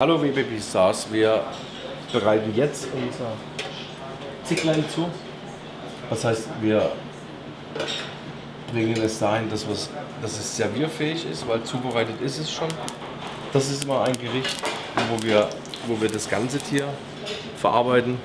Hallo WBB Stars, wir bereiten jetzt unser Zicklein zu. Das heißt, wir bringen es dahin, dass es servierfähig ist, weil zubereitet ist es schon. Das ist mal ein Gericht, wo wir das ganze Tier verarbeiten.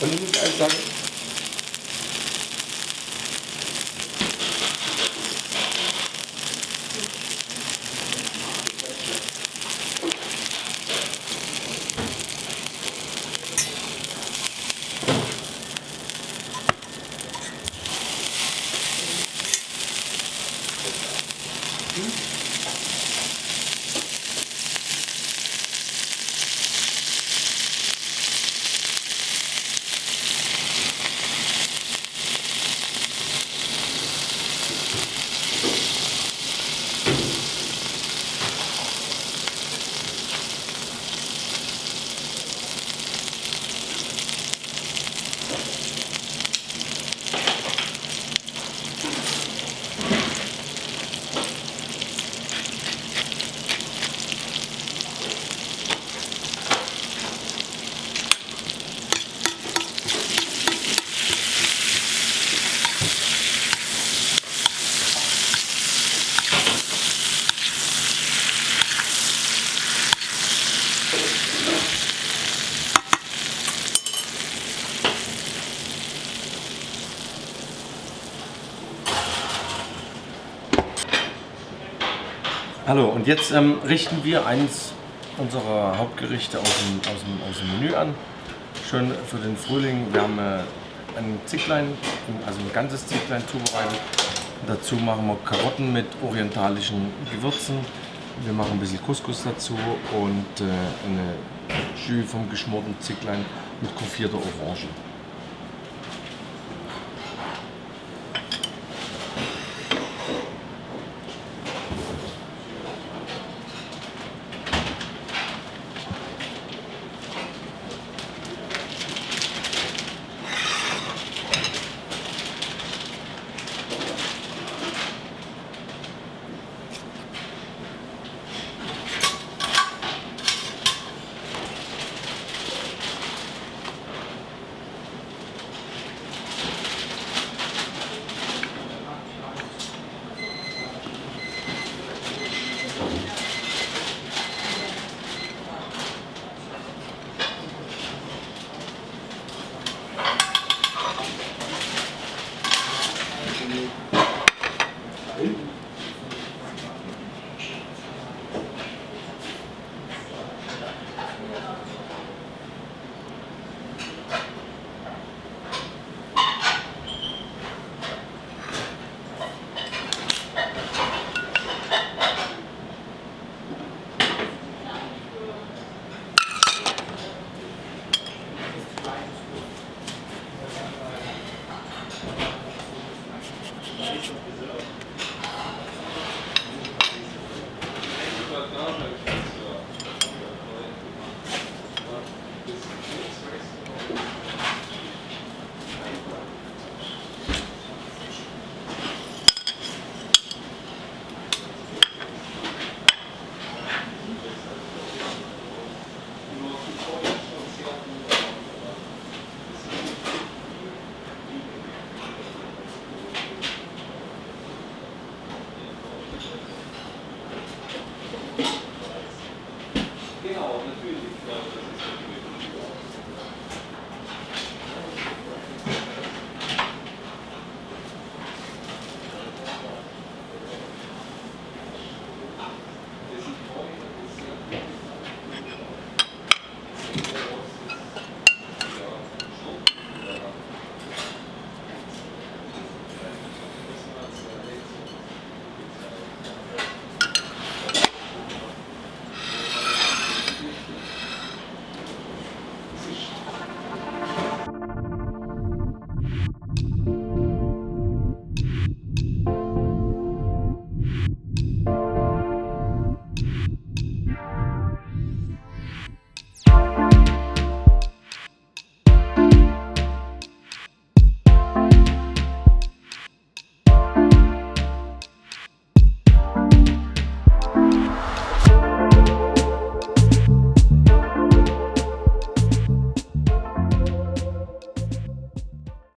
Und ich muss ehrlich sagen, hallo, und jetzt richten wir eins unserer Hauptgerichte aus dem Menü an. Schön für den Frühling. Wir haben ein Zicklein, also ein ganzes Zicklein zubereitet. Dazu machen wir Karotten mit orientalischen Gewürzen. Wir machen ein bisschen Couscous dazu und eine Jus vom geschmorten Zicklein mit konfierter Orange.